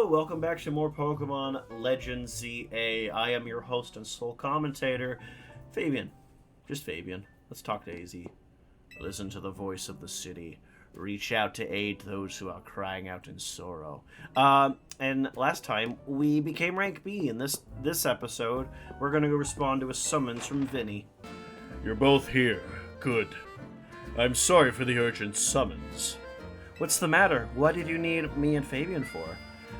Hello, welcome back to more Pokemon Legends ZA. I am your host and sole commentator, Fabian. Just Fabian. Let's talk to AZ. Listen to the voice of the city. Reach out to aid those who are crying out in sorrow. And last time, we became rank B. In this episode, we're going to respond to a summons from Vinny. You're both here. Good. I'm sorry for the urgent summons. What's the matter? What did you need me and Fabian for?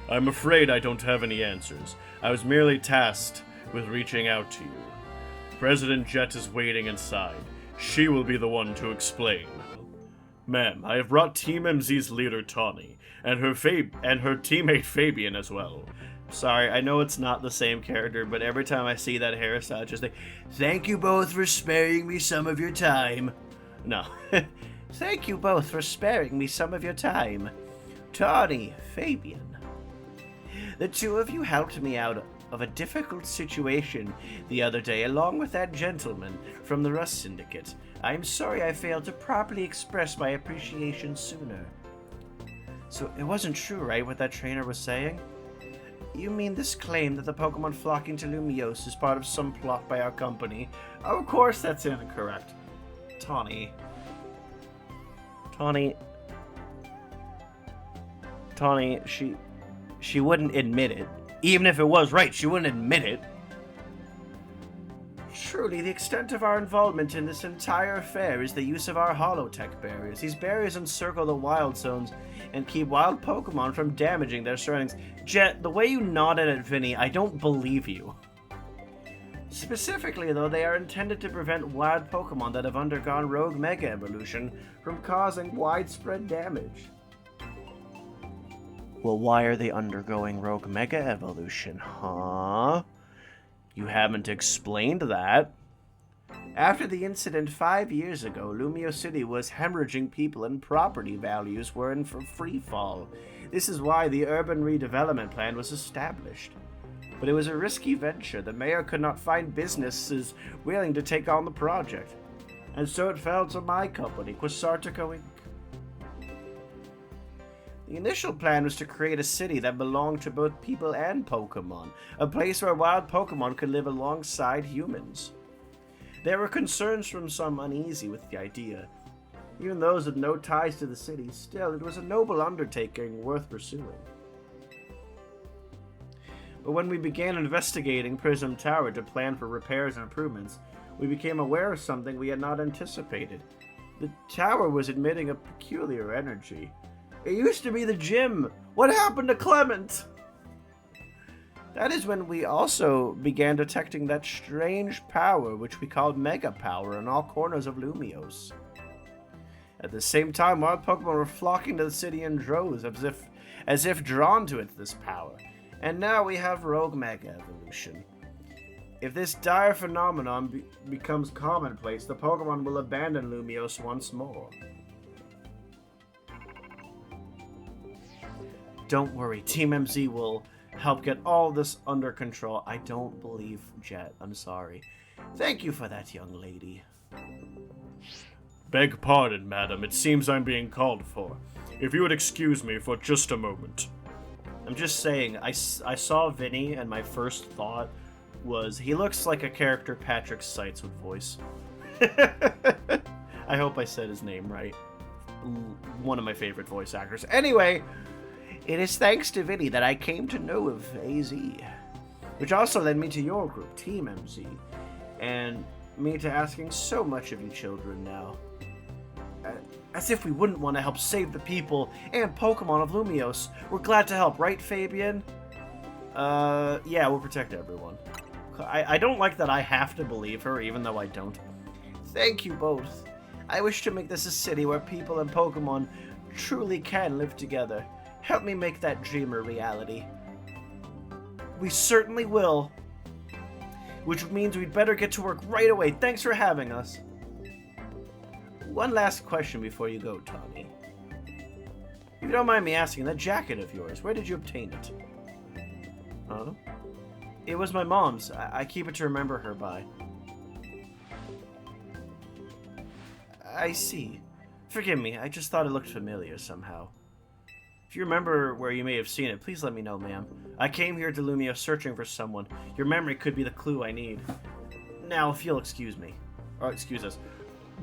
I'm afraid I don't have any answers. I was merely tasked with reaching out to you. President Jet is waiting inside. She will be the one to explain. Ma'am, I have brought Team MZ's leader Tawny, and her teammate Fabian as well. Sorry, I know it's not the same character, but every time I see that hairstyle, I just think, thank you both for sparing me some of your time. No. Thank you both for sparing me some of your time. Tawny, Fabian. The two of you helped me out of a difficult situation the other day, along with that gentleman from the Rust Syndicate. I'm sorry I failed to properly express my appreciation sooner. So it wasn't true, right, what that trainer was saying? You mean this claim that the Pokemon flocking to Lumiose is part of some plot by our company? Of course that's incorrect. Tawny, she wouldn't admit it. Even if it was right, she wouldn't admit it. Truly, the extent of our involvement in this entire affair is the use of our holotech barriers. These barriers encircle the wild zones and keep wild Pokemon from damaging their surroundings. Jet, the way you nodded at Vinny, I don't believe you. Specifically, though, they are intended to prevent wild Pokemon that have undergone Rogue Mega Evolution from causing widespread damage. Well, why are they undergoing Rogue Mega Evolution, huh? You haven't explained that. After the incident 5 years ago, Lumio City was hemorrhaging people and property values were in for free fall. This is why the urban redevelopment plan was established. But it was a risky venture. The mayor could not find businesses willing to take on the project. And so it fell to my company, Quasartico Inc. The initial plan was to create a city that belonged to both people and Pokemon, a place where wild Pokemon could live alongside humans. There were concerns from some uneasy with the idea. Even those with no ties to the city, still, it was a noble undertaking worth pursuing. But when we began investigating Prism Tower to plan for repairs and improvements, we became aware of something we had not anticipated. The tower was emitting a peculiar energy. It used to be the gym. What happened to Clement? That is when we also began detecting that strange power which we called Mega Power in all corners of Lumiose. At the same time, wild Pokemon were flocking to the city in droves, as if drawn to this power. And now we have Rogue Mega Evolution. If this dire phenomenon becomes commonplace, the Pokemon will abandon Lumiose once more. Don't worry, Team MZ will help get all this under control. I don't believe Jet. I'm sorry. Thank you for that, young lady. Beg pardon, madam. It seems I'm being called for. If you would excuse me for just a moment. I'm just saying, I saw Vinny, and my first thought was, he looks like a character Patrick Seitz would voice. I hope I said his name right. One of my favorite voice actors. Anyway, it is thanks to Vinny that I came to know of AZ, which also led me to your group, Team MZ, and me to asking so much of you children now. As if we wouldn't want to help save the people and Pokemon of Lumiose. We're glad to help, right, Fabian? Yeah, we'll protect everyone. I don't like that I have to believe her, even though I don't. Thank you both. I wish to make this a city where people and Pokemon truly can live together. Help me make that dream a reality. We certainly will. Which means we'd better get to work right away. Thanks for having us. One last question before you go, Tommy. If you don't mind me asking, that jacket of yours, where did you obtain it? Huh? It was my mom's. I keep it to remember her by. I see. Forgive me, I just thought it looked familiar somehow. If you remember where you may have seen it, please let me know, ma'am. I came here to Lumio searching for someone. Your memory could be the clue I need. Now, if you'll excuse me. Or excuse us.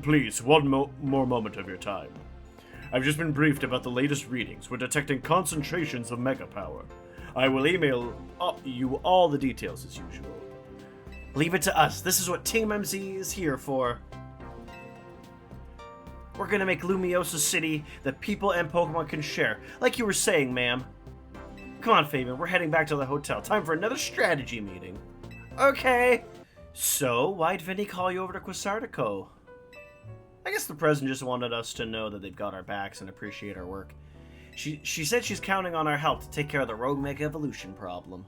Please, one more moment of your time. I've just been briefed about the latest readings. We're detecting concentrations of mega power. I will email you all the details as usual. Leave it to us. This is what Team MZ is here for. We're gonna make Lumiosa City that people and Pokemon can share. Like you were saying, ma'am. Come on, Fabian. We're heading back to the hotel. Time for another strategy meeting. Okay. So, why'd Vinny call you over to Quasartico? I guess the president just wanted us to know that they've got our backs and appreciate our work. She said she's counting on our help to take care of the Rogue Mega Evolution problem.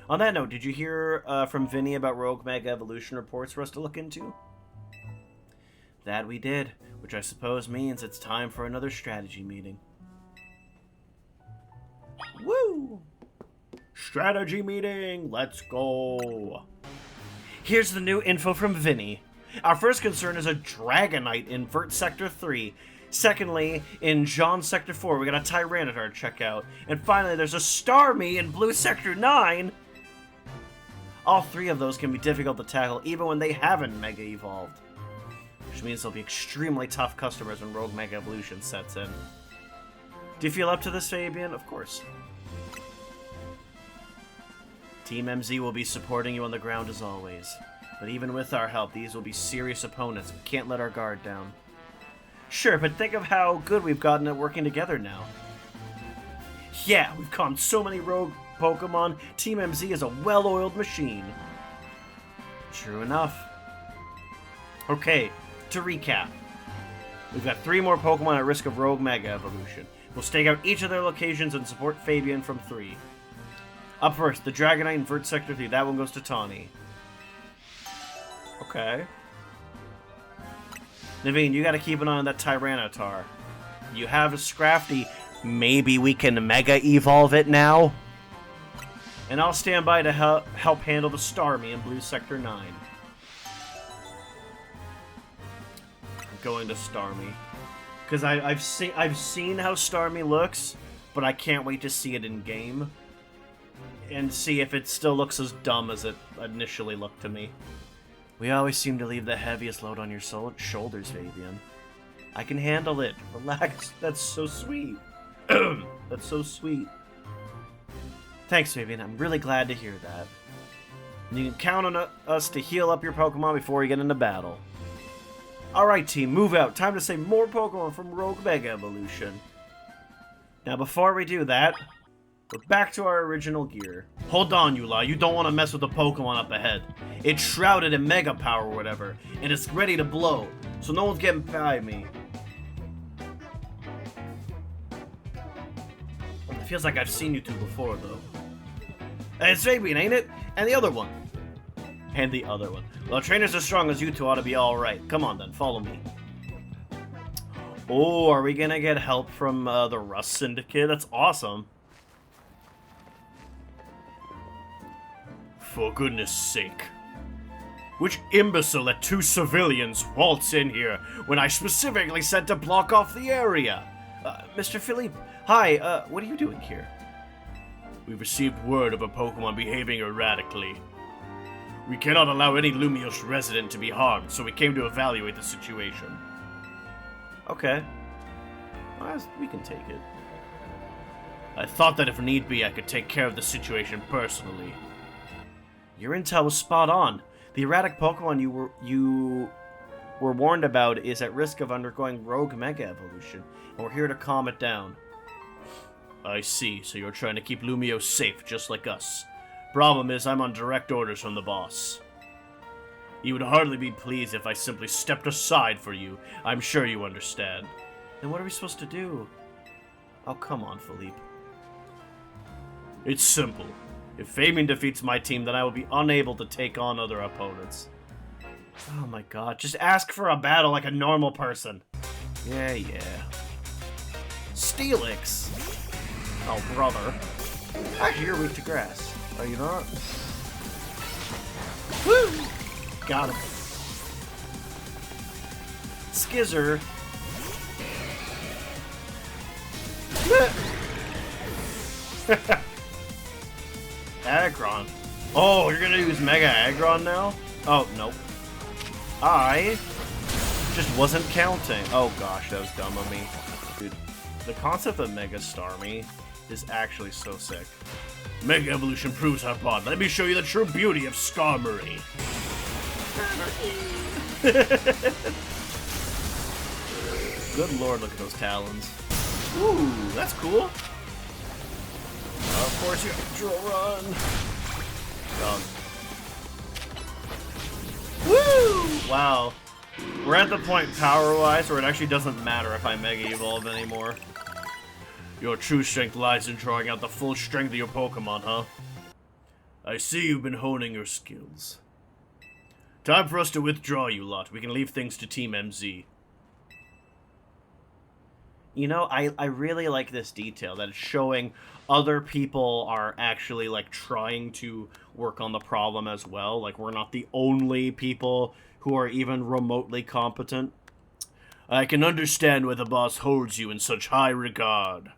On that note, did you hear from Vinny about Rogue Mega Evolution reports for us to look into? That we did, which I suppose means it's time for another strategy meeting. Woo! Strategy meeting, let's go! Here's the new info from Vinny. Our first concern is a Dragonite in Vert Sector 3. Secondly, in John Sector 4, we got a Tyranitar to check out. And finally, there's a Starmie in Blue Sector 9. All three of those can be difficult to tackle, even when they haven't Mega Evolved. Which means they'll be extremely tough customers when Rogue Mega Evolution sets in. Do you feel up to this, Fabian? Of course. Team MZ will be supporting you on the ground as always. But even with our help, these will be serious opponents. We can't let our guard down. Sure, but think of how good we've gotten at working together now. Yeah, we've caught so many rogue Pokemon. Team MZ is a well-oiled machine. True enough. Okay, to recap. We've got 3 more Pokemon at risk of Rogue Mega Evolution. We'll stake out each of their locations and support Fabian from 3. Up first, the Dragonite in Vert Sector 3. That one goes to Tawny. Okay. Naveen, you gotta keep an eye on that Tyranitar. You have a Scrafty. Maybe we can Mega Evolve it now? And I'll stand by to help handle the Starmie in Blue Sector 9. I'm going to Starmie. Because I've seen how Starmie looks, but I can't wait to see it in game. And see if it still looks as dumb as it initially looked to me. We always seem to leave the heaviest load on your shoulders, Fabian. I can handle it. Relax. That's so sweet. That's so sweet. Thanks, Fabian. I'm really glad to hear that. And you can count on us to heal up your Pokemon before you get into battle. Alright, team. Move out. Time to save more Pokemon from Rogue Mega Evolution. Now, before we do that, we're back to our original gear. Hold on, Eula. You don't want to mess with the Pokemon up ahead. It's shrouded in Mega Power or whatever, and it's ready to blow, so no one's getting by me. It feels like I've seen you two before, though. It's Fabian, ain't it? And the other one. And the other one. Well, trainers as strong as you two ought to be alright. Come on, then. Follow me. Oh, are we gonna get help from the Rust Syndicate? That's awesome. For goodness sake. Which imbecile let 2 civilians waltz in here when I specifically said to block off the area? Mr. Philippe, hi, what are you doing here? We've received word of a Pokemon behaving erratically. We cannot allow any Lumiose resident to be harmed, so we came to evaluate the situation. Okay. Well, we can take it. I thought that if need be, I could take care of the situation personally. Your intel was spot on. The erratic Pokemon you were warned about is at risk of undergoing Rogue Mega Evolution, and we're here to calm it down. I see, so you're trying to keep Lumio safe, just like us. Problem is, I'm on direct orders from the boss. He would hardly be pleased if I simply stepped aside for you. I'm sure you understand. Then what are we supposed to do? Oh, come on, Philippe. It's simple. If Fabian defeats my team, then I will be unable to take on other opponents. Oh my god, just ask for a battle like a normal person. Yeah. Steelix! Oh, brother. Actually, you're weak to grass. Are you not? Woo! Got him. Skizzer. Aggron. Oh, you're gonna use Mega Aggron now? Oh, nope. I just wasn't counting. Oh gosh, that was dumb of me. Dude, the concept of Mega Starmie is actually so sick. Mega Evolution proves our bond. Let me show you the true beauty of Starmie. Good lord, look at those talons. Ooh, that's cool. Of course you have to drill run. Woo! Wow. We're at the point power-wise where it actually doesn't matter if I Mega Evolve anymore. Your true strength lies in drawing out the full strength of your Pokemon, huh? I see you've been honing your skills. Time for us to withdraw, you lot. We can leave things to Team MZ. You know, I really like this detail, that it's showing other people are actually, like, trying to work on the problem as well. Like, we're not the only people who are even remotely competent. I can understand why the boss holds you in such high regard.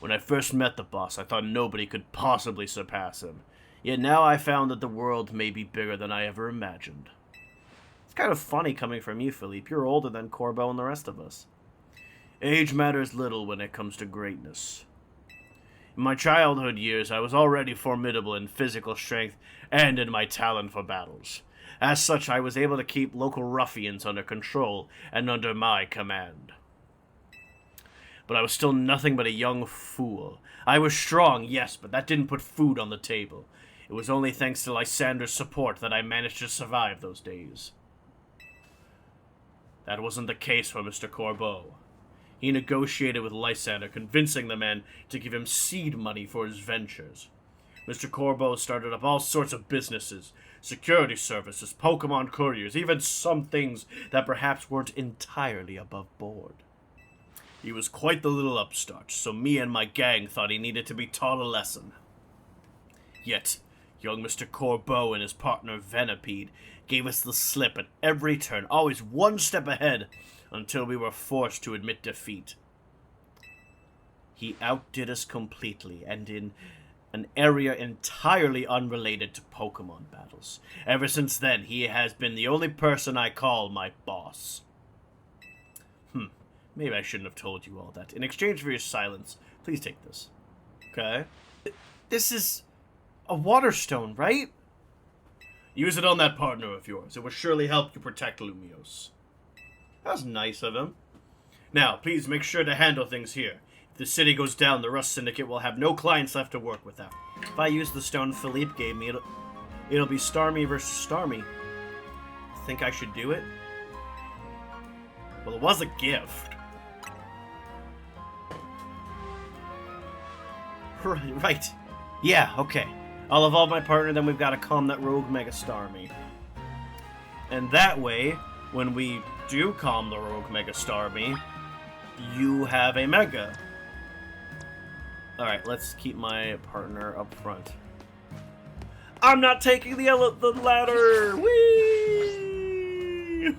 When I first met the boss, I thought nobody could possibly surpass him. Yet now I found that the world may be bigger than I ever imagined. It's kind of funny coming from you, Philippe. You're older than Corbo and the rest of us. Age matters little when it comes to greatness. In my childhood years, I was already formidable in physical strength and in my talent for battles. As such, I was able to keep local ruffians under control and under my command. But I was still nothing but a young fool. I was strong, yes, but that didn't put food on the table. It was only thanks to Lysander's support that I managed to survive those days. That wasn't the case for Mr. Corbeau. He negotiated with Lysander, convincing the man to give him seed money for his ventures. Mr. Corbeau started up all sorts of businesses, security services, Pokemon couriers, even some things that perhaps weren't entirely above board. He was quite the little upstart, so me and my gang thought he needed to be taught a lesson. Yet, young Mr. Corbeau and his partner Venipede gave us the slip at every turn, always one step ahead, until we were forced to admit defeat. He outdid us completely, and in an area entirely unrelated to Pokemon battles. Ever since then, he has been the only person I call my boss. Maybe I shouldn't have told you all that. In exchange for your silence, please take this. Okay? This is a water stone, right? Use it on that partner of yours. It will surely help you protect Lumiose. That was nice of him. Now, please make sure to handle things here. If the city goes down, the Rust Syndicate will have no clients left to work without. If I use the stone Philippe gave me, it'll be Starmie versus Starmie. Think I should do it? Well, it was a gift. Right. Yeah, okay. I'll evolve my partner, then we've got to calm that rogue Mega Starmie. And that way, when we do calm the rogue Mega Starmie, you have a Mega. Alright, let's keep my partner up front. I'm not taking the ladder! Whee!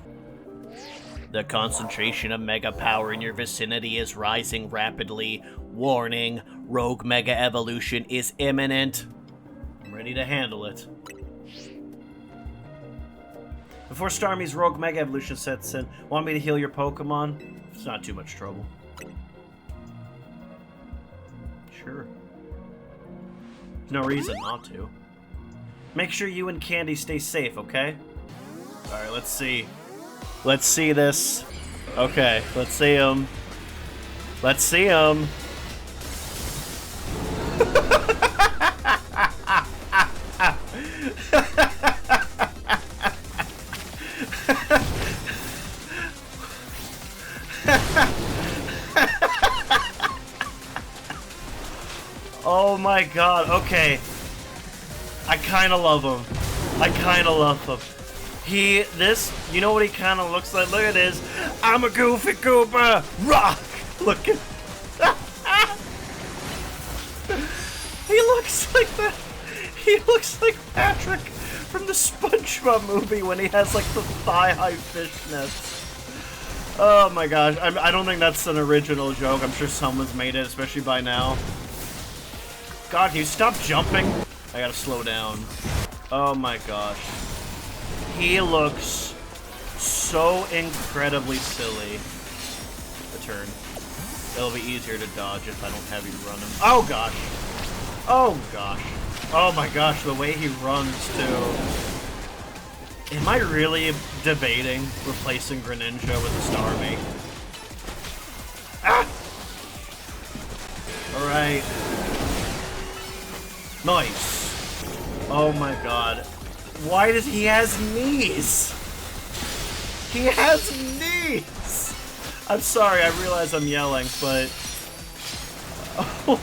The concentration of Mega power in your vicinity is rising rapidly. Warning, rogue Mega evolution is imminent. I'm ready to handle it. Before Starmie's rogue Mega evolution sets in, want me to heal your Pokemon? It's not too much trouble. Sure. There's no reason not to. Make sure you and Candy stay safe, okay? Alright, let's see. Let's see this. Okay, let's see him. Let's see him. Oh my god, okay. I kinda love him. I kinda love him. You know what he kinda looks like? Look at this. I'm a goofy goober. Rock! Look at... He looks like that. He looks like Patrick from the SpongeBob movie when he has like the thigh-high fishnets. Oh my gosh, I don't think that's an original joke. I'm sure someone's made it, especially by now. God, can you stop jumping? I gotta slow down. Oh my gosh. He looks so incredibly silly. A turn. It'll be easier to dodge if I don't have you run him. Oh gosh. Oh gosh. Oh my gosh, the way he runs too. Am I really debating replacing Greninja with a Starmie? Ah! Alright. Nice. Oh my god. Why does he has knees? He has knees! I'm sorry, I realize I'm yelling, but... Oh.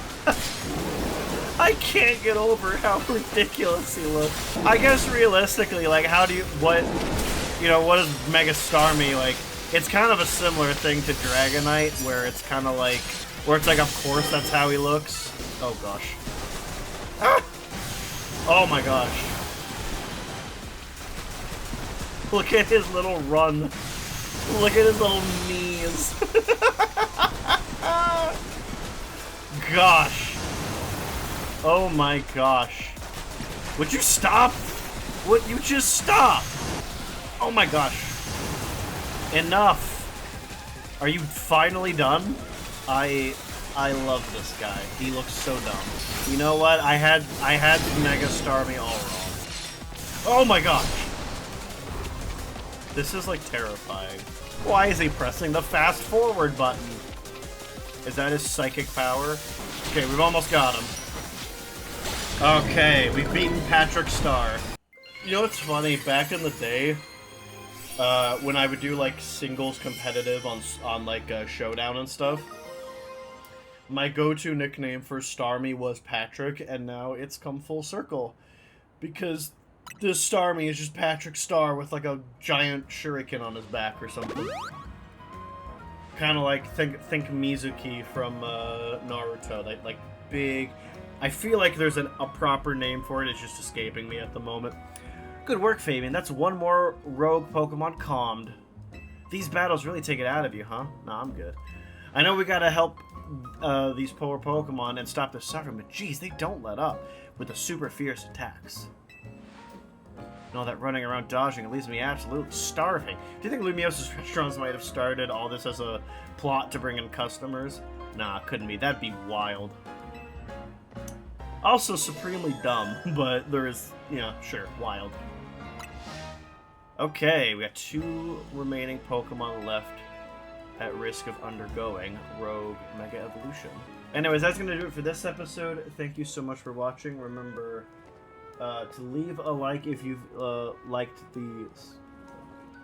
I can't get over how ridiculous he looks. I guess realistically, like, how do you... What... You know, what is Mega Starmie, like... It's kind of a similar thing to Dragonite, where it's kind of like... Where it's like, of course, that's how he looks. Oh, gosh. Ah! Oh, my gosh. Look at his little run. Look at his little knees. Gosh. Oh my gosh. Would you stop? Would you just stop? Oh my gosh. Enough. Are you finally done? I love this guy. He looks so dumb. You know what? I had Mega Starmie all wrong. Oh my gosh. This is like terrifying. Why is he pressing the fast forward button? Is that his psychic power? Okay, we've almost got him. Okay, we've beaten Patri Star. You know what's funny? Back in the day, when I would do like singles competitive on like Showdown and stuff, my go-to nickname for Starmie was Patrick, and now it's come full circle because this Starmie is just Patri Star with like a giant shuriken on his back or something. Kind of like think Mizuki from Naruto, like big. I feel like there's a proper name for it. It's just escaping me at the moment. Good work, Fabian. That's one more rogue Pokemon calmed. These battles really take it out of you, huh? Nah, I'm good. I know we gotta help these poor Pokemon and stop their suffering, but geez, they don't let up with the super fierce attacks. And all that running around dodging, it leaves me absolutely starving. Do you think Lumiosa's restaurants might have started all this as a plot to bring in customers? Nah, couldn't be. That'd be wild. Also supremely dumb, but there is, you know, sure, wild. Okay, we got 2 remaining Pokemon left at risk of undergoing Rogue Mega Evolution. Anyways, that's going to do it for this episode. Thank you so much for watching. Remember to leave a like if you've liked the...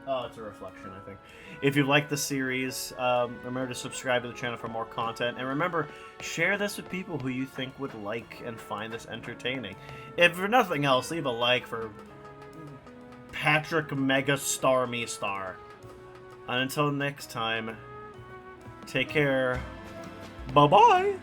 Oh, it's a reflection, I think. If you liked the series, remember to subscribe to the channel for more content. And remember, share this with people who you think would like and find this entertaining. If for nothing else, leave a like for Patri Mega Starmie Star. And until next time, take care. Bye-bye!